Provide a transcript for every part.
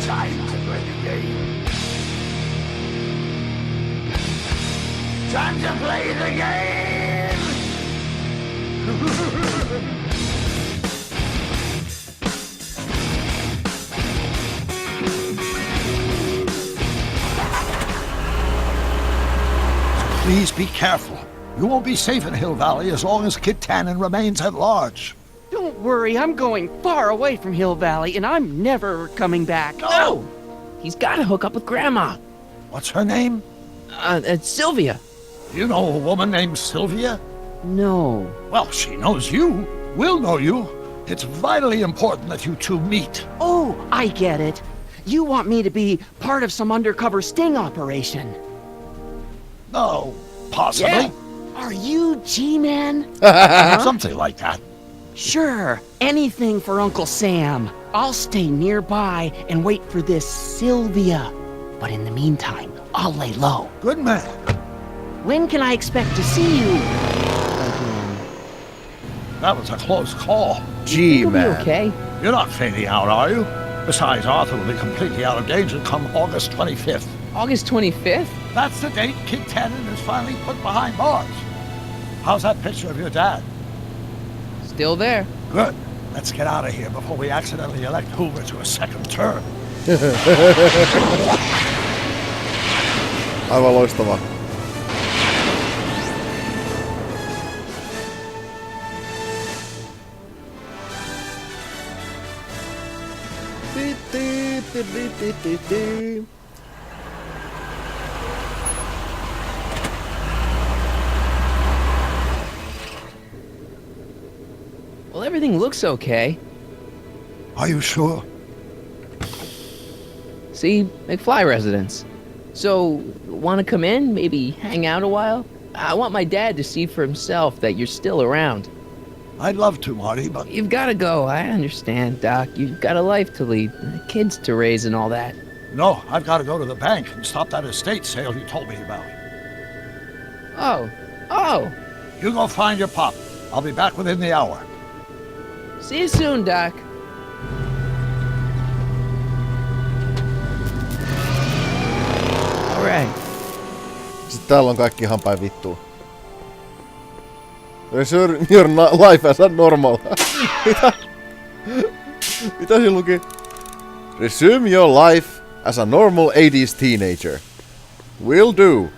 Time to play the game. Time to play the game! Please be careful. You won't be safe in Hill Valley as long as Kid Tannen remains at large. Don't worry, I'm going far away from Hill Valley, and I'm never coming back. No! He's got to hook up with Grandma. What's her name? It's Sylvia. You know a woman named Sylvia? No. Well, she knows you. We'll know you. It's vitally important that you two meet. Oh, I get it. You want me to be part of some undercover sting operation. No, possibly. Yeah. Are you G-Man? Something like that. Sure, anything for Uncle Sam. I'll stay nearby and wait for this Sylvia. But in the meantime, I'll lay low. Good man. When can I expect to see you again? That was a close call. G-Man. Okay. You're not fading out, are you? Besides, Arthur will be completely out of danger come August 25th. August 25th? That's the date Kid Tannen is finally put behind bars. How's that picture of your dad? Still there. Good. Let's get out of here before we accidentally elect Hoover to a second term. Aivan loistavaa. Well, everything looks okay. Are you sure? See, McFly residence. So, want to come in? Maybe hang out a while? I want my dad to see for himself that you're still around. I'd love to, Marty, but... You've got to go. I understand, Doc. You've got a life to lead, kids to raise and all that. No, I've got to go to the bank and stop that estate sale you told me about. Oh. You go find your pop. I'll be back within the hour. See you soon, Doc. All right. Sitten täällä on kaikki ihan päin vittua. Resume your life as a normal. Mitä? Mitä siinä luki? Resume your life as a normal 80s teenager. Will do.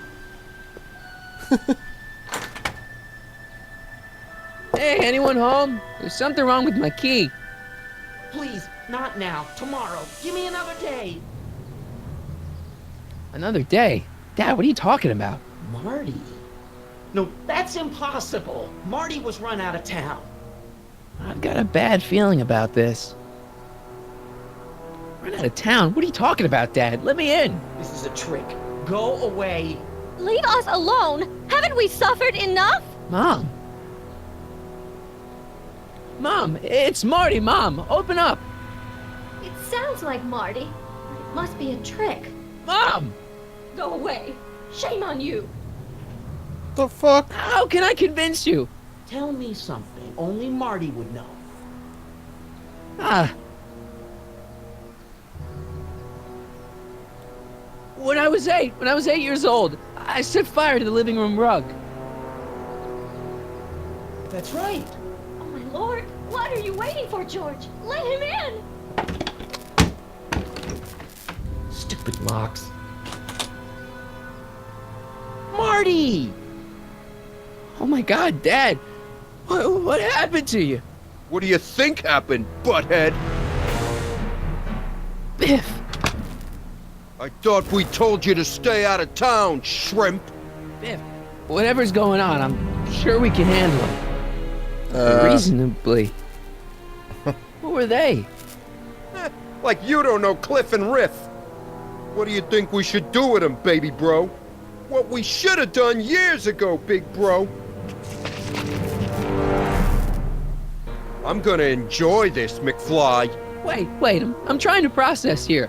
Hey, anyone home? There's something wrong with my key. Please, not now. Tomorrow. Give me another day. Another day? Dad, what are you talking about? Marty? No, that's impossible. Marty was run out of town. I've got a bad feeling about this. Run out of town? What are you talking about, Dad? Let me in. This is a trick. Go away. Leave us alone! Haven't we suffered enough? Mom. Mom, it's Marty, Mom. Open up. It sounds like Marty, but it must be a trick. Mom! Go away. Shame on you. The fuck? How can I convince you? Tell me something only Marty would know. When I was 8 years old, I set fire to the living room rug. That's right. Oh my lord, what are you waiting for, George? Let him in! Stupid locks. Marty! Oh my God, Dad! What happened to you? What do you think happened, butthead? Biff! I thought we told you to stay out of town, shrimp. Biff, whatever's going on, I'm sure we can handle it. Reasonably. Who were they? Like you don't know Cliff and Riff. What do you think we should do with them, baby bro? What we should have done years ago, big bro. I'm gonna enjoy this, McFly. Wait, I'm trying to process here.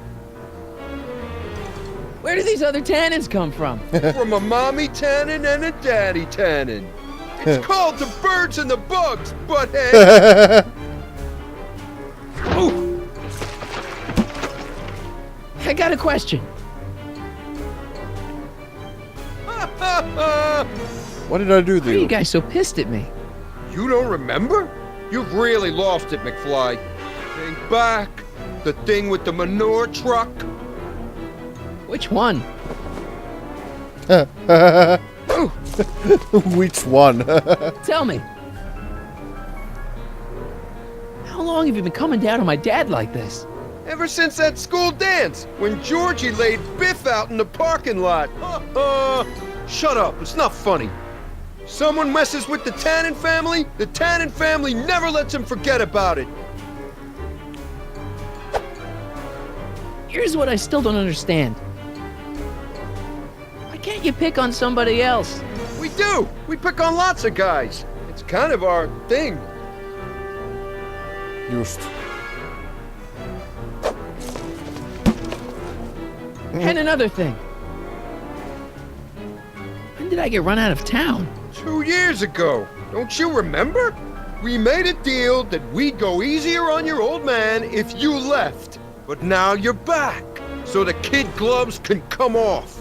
Where do these other Tannins come from? From a mommy Tannen and a daddy Tannen. It's called the birds and the bugs, butthead. got a question. What did I do to Why are you you? guys so pissed at me? You don't remember? You've really lost it, McFly. Think back. The thing with the manure truck. Which one? Which one? Tell me. How long have you been coming down on my dad like this? Ever since that school dance, when Georgie laid Biff out in the parking lot. Shut up, it's not funny. Someone messes with the Tannen family never lets him forget about it. Here's what I still don't understand. Why can't you pick on somebody else? We do! We pick on lots of guys. It's kind of our thing. Just. And another thing. When did I get run out of town? 2 years ago. Don't you remember? We made a deal that we'd go easier on your old man if you left. But now you're back, so the kid gloves can come off.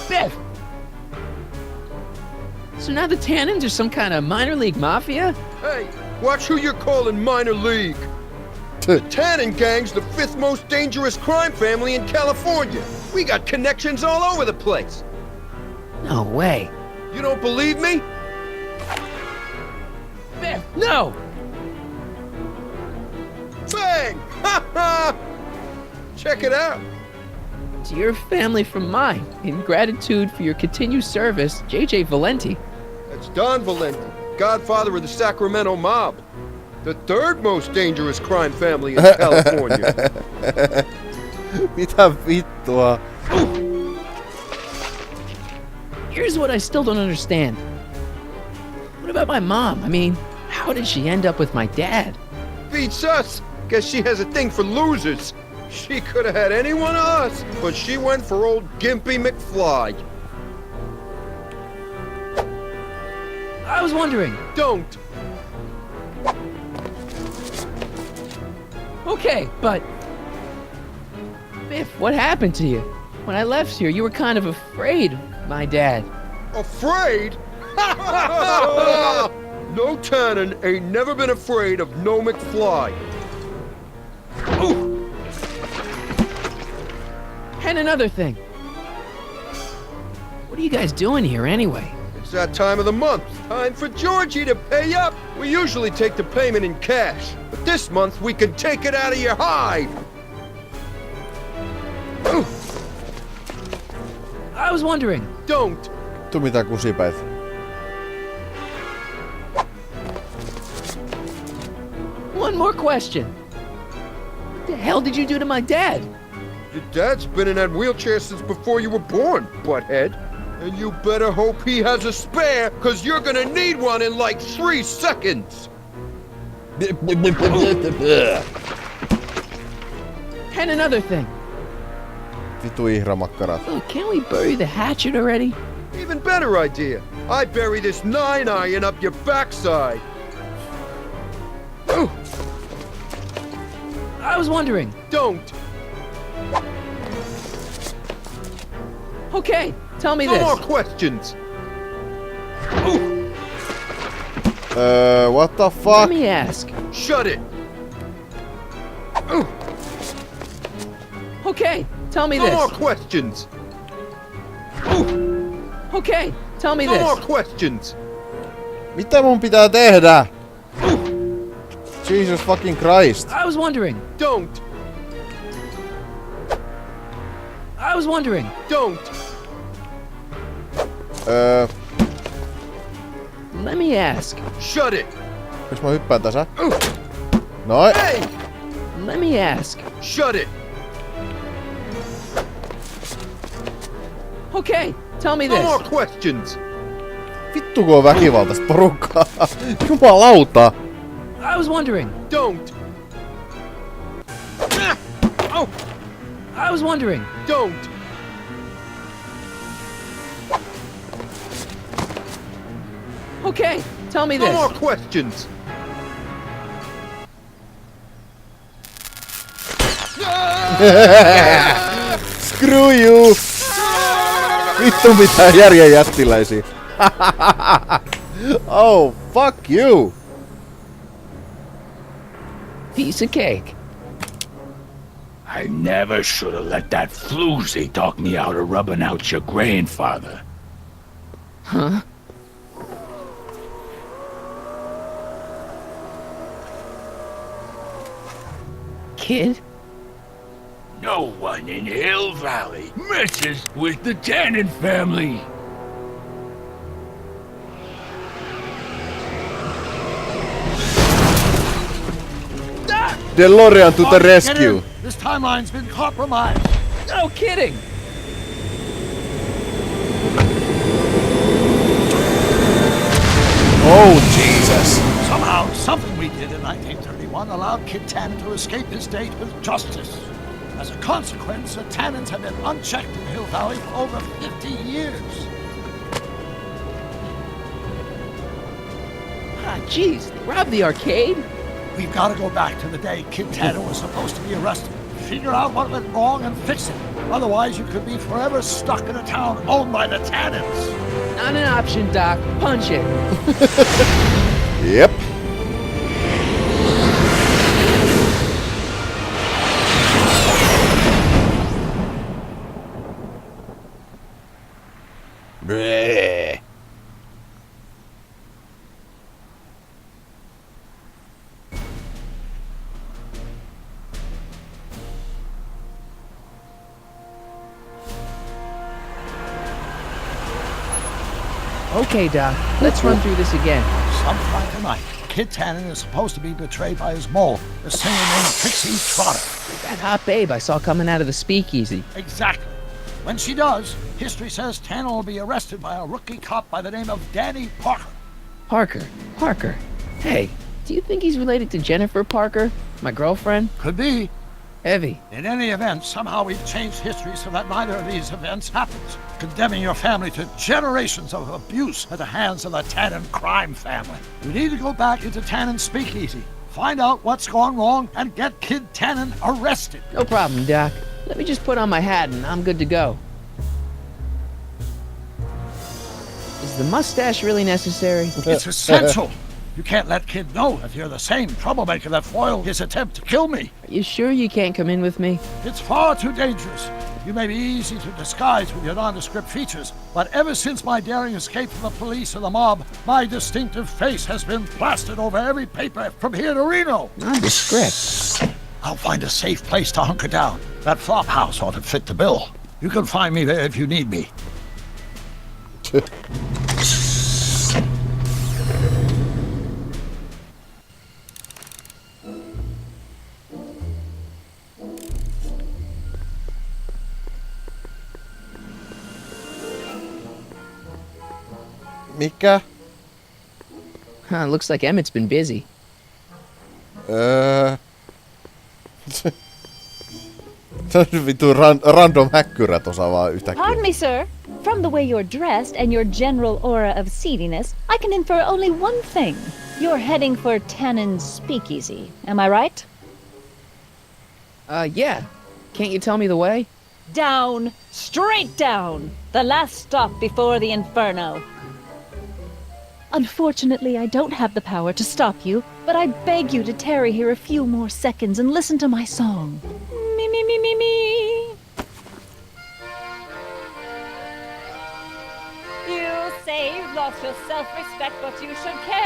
Biff! So now the Tannens are some kind of minor league mafia? Hey, watch who you're calling minor league. The Tannen gang's the 5th most dangerous crime family in California. We got connections all over the place. No way. You don't believe me? Biff, no! Bang! Ha ha! Check it out. To your family from mine, in gratitude for your continued service, JJ Valenti. That's Don Valenti, godfather of the Sacramento mob. The 3rd most dangerous crime family in California. Mitä vittua? Here's what I still don't understand. What about my mom? I mean, how did she end up with my dad? Beats us. Guess she has a thing for losers. She could have had any one of us, but she went for old Gimpy McFly. I was wondering. Don't. Okay, but... Biff, what happened to you? When I left here, you were kind of afraid of my dad. Afraid? No Tannen ain't never been afraid of no McFly. Ooh. And another thing. What are you guys doing here anyway? It's that time of the month. Time for Georgie to pay up. We usually take the payment in cash, but this month we can take it out of your hide. Ooh. I was wondering. Don't. Vittu mitä kusipäitä. One more question. What the hell did you do to my dad? Your dad's been in that wheelchair since before you were born, butthead. And you better hope he has a spare, cause you're gonna need one in like 3 seconds. And another thing. Vittu ihramakkarat. Look, can't we bury the hatchet already? Even better idea. I bury this 9-iron up your backside. Ooh. I was wondering. Don't. Okay, tell me No this. more questions. Ooh. What the Let fuck? me ask. Shut it. Ooh. Okay, tell me No this. more questions. Ooh. Okay, tell me No more this. questions. Mitä mun pitää tehdä? Jesus fucking Christ. I was wondering. Don't. I was wondering. Don't. Let me ask. Shut it. Jos mä hyppään tässä? Ooh. Noin. Hey. Let me ask. Shut it. Okay, tell me No this. more questions. Vittu kun on väkivaltaista porukkaa. Jumalauta. I was wondering. Don't. Ah. Oh. I was wondering. Don't. Okay, tell me No this. more questions. Screw you! Vittu mitään järjen jättiläisiä. Oh, fuck you! Piece of cake. I never should have let that floozy talk me out of rubbing out your grandfather. Huh? Kid? No one in Hill Valley messes with the Tannen family. DeLorean to the Get rescue. in. This timeline's been compromised. No kidding! Oh, Jesus. Somehow, something we did in 1931 allowed Kid Tannen to escape his date with justice. As a consequence, the Tannens have been unchecked in Hill Valley for over 50 years. Ah, jeez, they robbed the arcade? We've got to go back to the day Kid Tannen was supposed to be arrested. Figure out what went wrong and fix it. Otherwise, you could be forever stuck in a town owned by the Tannens. Not an option, Doc. Punch it. Yep. Bleh. Okay, Doc. Let's run through this again. Sometime tonight, Kid Tannen is supposed to be betrayed by his mole, a singer named Trixie Trotter. That hot babe I saw coming out of the speakeasy. Exactly. When she does, history says Tannen will be arrested by a rookie cop by the name of Danny Parker. Parker. Hey, do you think he's related to Jennifer Parker, my girlfriend? Could be. Heavy. In any event, somehow we've changed history so that neither of these events happens, condemning your family to generations of abuse at the hands of the Tannen crime family. We need to go back into Tannen's speakeasy, find out what's gone wrong, and get Kid Tannen arrested. No problem, Doc. Let me just put on my hat and I'm good to go. Is the mustache really necessary? It's essential. You can't let Kid know that you're the same troublemaker that foiled his attempt to kill me. Are you sure you can't come in with me? It's far too dangerous. You may be easy to disguise with your nondescript features, but ever since my daring escape from the police and the mob, my distinctive face has been plastered over every paper from here to Reno. Nondescript. I'll find a safe place to hunker down. That flop house ought to fit the bill. You can find me there if you need me. Mikä? Huh, looks like Emmett's been busy. Se on vittu random häkkyrä tossa vaan yhtäkkiä. Pardon me, sir. From the way you're dressed and your general aura of seediness, I can infer only one thing. You're heading for Tannen's speakeasy. Am I right? Yeah. Can't you tell me the way? Down. Straight down. The last stop before the inferno. Unfortunately, I don't have the power to stop you, but I beg you to tarry here a few more seconds and listen to my song. Me, me, me, me, me. You say you've lost your self-respect, but you should care.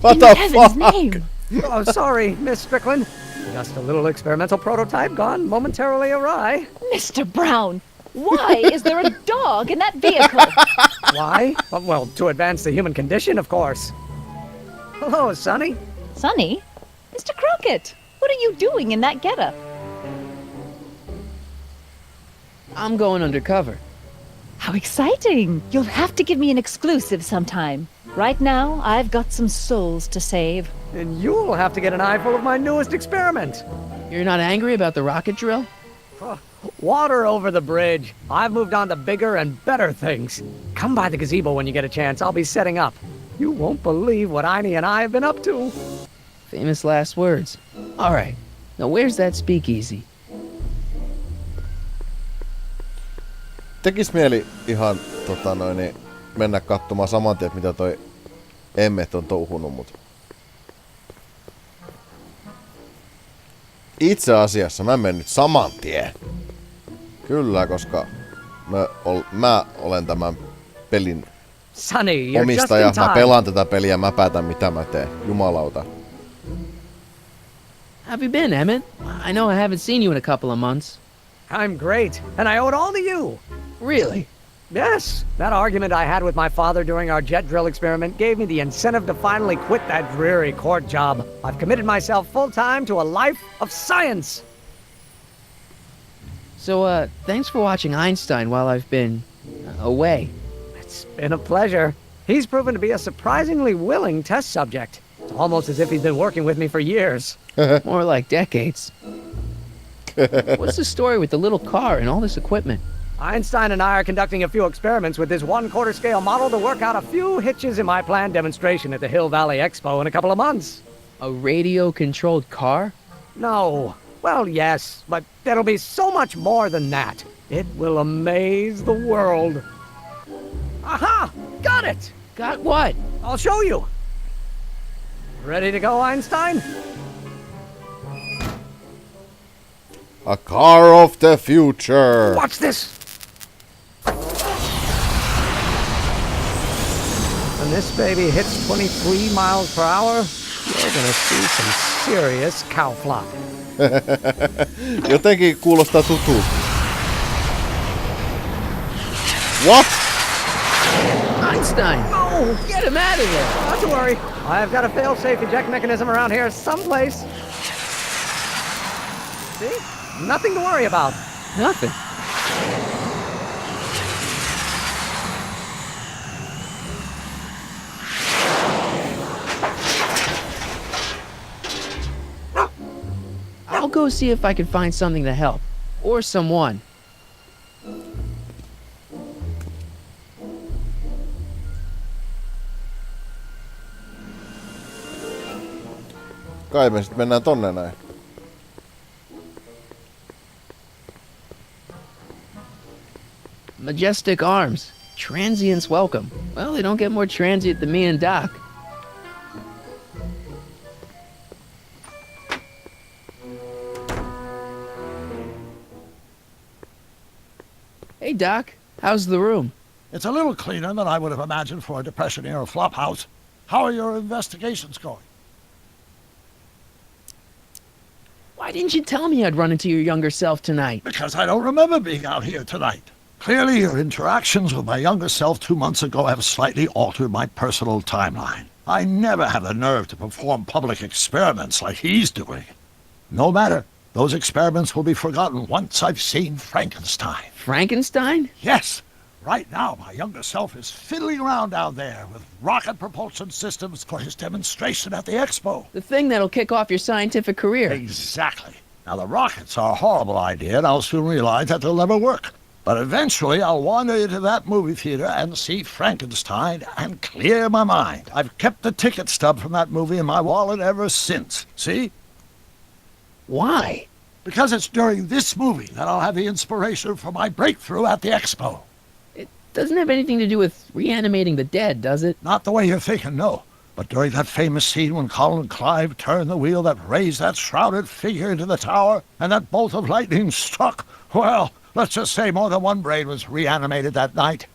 What In the heaven's fuck? name. Oh, sorry, Miss Strickland. Just a little experimental prototype gone momentarily awry. Mr. Brown, why is there a dog in that vehicle? Why? Well, to advance the human condition, of course. Hello, Sonny. Sonny? Mr. Crockett, what are you doing in that getup? I'm going undercover. How exciting! You'll have to give me an exclusive sometime. Right now, I've got some souls to save. And you'll have to get an eyeful of my newest experiment. You're not angry about the rocket drill? Water over the bridge. I've moved on to bigger and better things. Come by the gazebo when you get a chance. I'll be setting up. You won't believe what Einie and I have been up to. Famous last words. Alright, now where's that speakeasy? Tekis mieli ihan mennä katsomaan saman tien, mitä toi Emmet on touhunut, mut itse asiassa mä menen nyt saman tien. Kyllä, koska mä olen tämän pelin Sonny, you're just omistaja. in time. Mä pelaan tätä peliä, mä päätän mitä mä teen. Jumalauta. How have you been, Emmett? I know I haven't seen you in a couple of months. I'm great, and I owe it all to you. Really? Yes, that argument I had with my father during our jet drill experiment gave me the incentive to finally quit that dreary court job. I've committed myself full-time to a life of science. So, thanks for watching Einstein while I've been away. It's been a pleasure. He's proven to be a surprisingly willing test subject. It's almost as if he's been working with me for years. More like decades. What's the story with the little car and all this equipment? Einstein and I are conducting a few experiments with this 1/4 scale model to work out a few hitches in my planned demonstration at the Hill Valley Expo in a couple of months. A radio-controlled car? No. Well, yes, but there'll be so much more than that. It will amaze the world. Aha! Got it! Got what? I'll show you. Ready to go, Einstein? A car of the future. Watch this! When this baby hits 23 miles per hour, you're gonna see some serious cow flop. Jotenkin kuulostaa tutulta. What? Einstein! Oh, Get him out of there! not to worry. I've got a fail-safe eject mechanism around here someplace. See? Nothing to worry about. Nothing. I'll go see if I can find something to help. Or someone. Kai me sit mennään tonne näin. Majestic arms. Transients welcome. Well, they don't get more transient than me and Doc. Hey, Doc. How's the room? It's a little cleaner than I would have imagined for a Depression-era flophouse. How are your investigations going? Why didn't you tell me I'd run into your younger self tonight? Because I don't remember being out here tonight. Clearly, your interactions with my younger self 2 months ago have slightly altered my personal timeline. I never have the nerve to perform public experiments like he's doing. No matter. Those experiments will be forgotten once I've seen Frankenstein. Frankenstein? Yes. Right now, my younger self is fiddling around down there with rocket propulsion systems for his demonstration at the expo. The thing that'll kick off your scientific career. Exactly. Now, the rockets are a horrible idea, and I'll soon realize that they'll never work. But eventually, I'll wander into that movie theater and see Frankenstein and clear my mind. I've kept the ticket stub from that movie in my wallet ever since. See? Why? Because it's during this movie that I'll have the inspiration for my breakthrough at the expo. It doesn't have anything to do with reanimating the dead, does it? Not the way you're thinking, no. But during that famous scene when Colin Clive turned the wheel that raised that shrouded figure into the tower and that bolt of lightning struck, well, let's just say more than one brain was reanimated that night.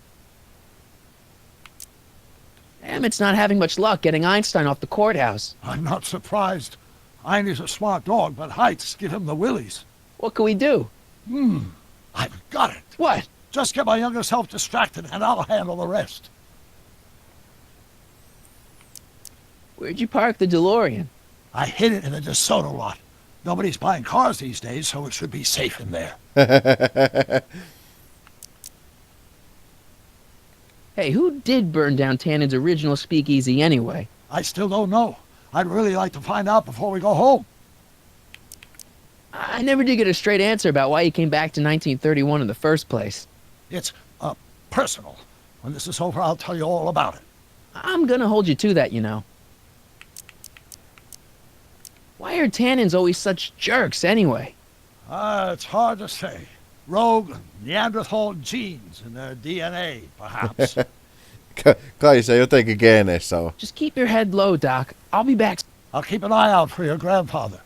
Emmett's not having much luck getting Einstein off the courthouse. I'm not surprised. Einstein's a smart dog, but heights give him the willies. What can we do? I've got it. What? Just get my younger self distracted and I'll handle the rest. Where'd you park the DeLorean? I hid it in the DeSoto lot. Nobody's buying cars these days, so it should be safe in there. Hey, who did burn down Tannen's original speakeasy anyway? I still don't know. I'd really like to find out before we go home. I never did get a straight answer about why you came back to 1931 in the first place. It's, personal. When this is over, I'll tell you all about it. I'm gonna hold you to that, you know. Why are tannins always such jerks anyway? It's hard to say. Rogue Neanderthal genes in their DNA, perhaps. Kai se jotenkin geeneissä on. Just keep your head low, Doc. I'll be back. I'll keep an eye out for your grandfather.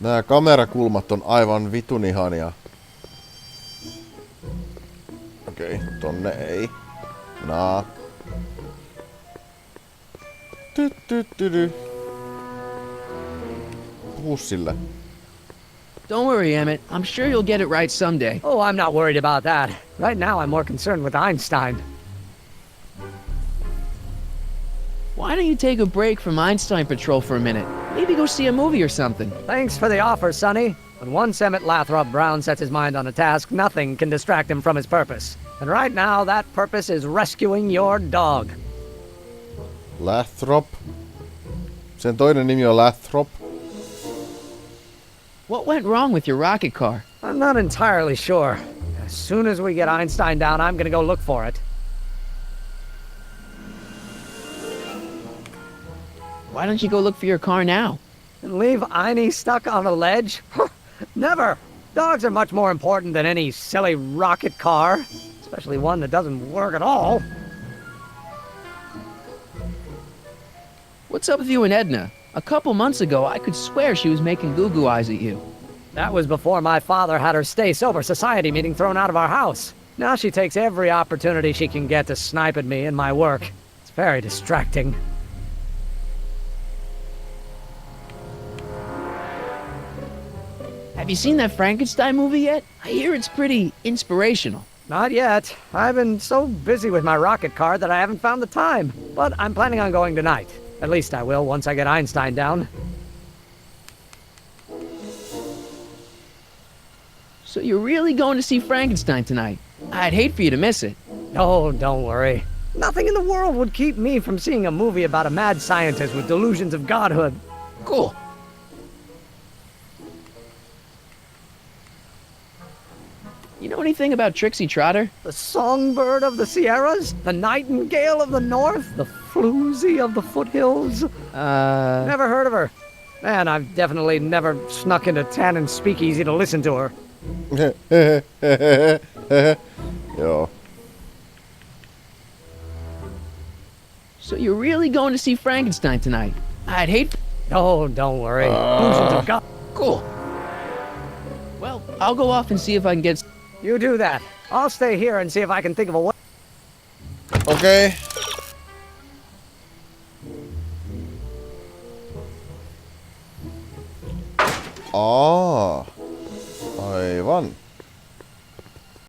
Nämä kamerakulmat on aivan vitun ihania. Okei, tonne ei. Naa. Puhu sille. Don't worry, Emmett. I'm sure you'll get it right someday. Oh, I'm not worried about that. Right now, I'm more concerned with Einstein. Why don't you take a break from Einstein Patrol for a minute? Maybe go see a movie or something. Thanks for the offer, Sonny. But once Emmett Lathrop Brown sets his mind on a task, nothing can distract him from his purpose. And right now, that purpose is rescuing your dog. Lathrop. Sen toinen nimi on Lathrop. What went wrong with your rocket car? I'm not entirely sure. As soon as we get Einstein down, I'm gonna go look for it. Why don't you go look for your car now? And leave Einie stuck on a ledge? Never! Dogs are much more important than any silly rocket car. Especially one that doesn't work at all. What's up with you and Edna? A couple months ago, I could swear she was making goo-goo eyes at you. That was before my father had her stay-sober society meeting thrown out of our house. Now she takes every opportunity she can get to snipe at me and my work. It's very distracting. Have you seen that Frankenstein movie yet? I hear it's pretty inspirational. Not yet. I've been so busy with my rocket car that I haven't found the time. But I'm planning on going tonight. At least I will once I get Einstein down. So you're really going to see Frankenstein tonight? I'd hate for you to miss it. Oh, don't worry. Nothing in the world would keep me from seeing a movie about a mad scientist with delusions of godhood. Cool. You know anything about Trixie Trotter? The songbird of the Sierras? The nightingale of the north? The floozy of the foothills? Never heard of her. Man, I've definitely never snuck into Tannen's speakeasy to listen to her. Joo. So you're really going to see Frankenstein tonight? I'd hate... Oh, don't worry. Delusions of God. Cool. Well, I'll go off and see if I can get... You do that. I'll stay here and see if I can think of a way. Okei. Aivan.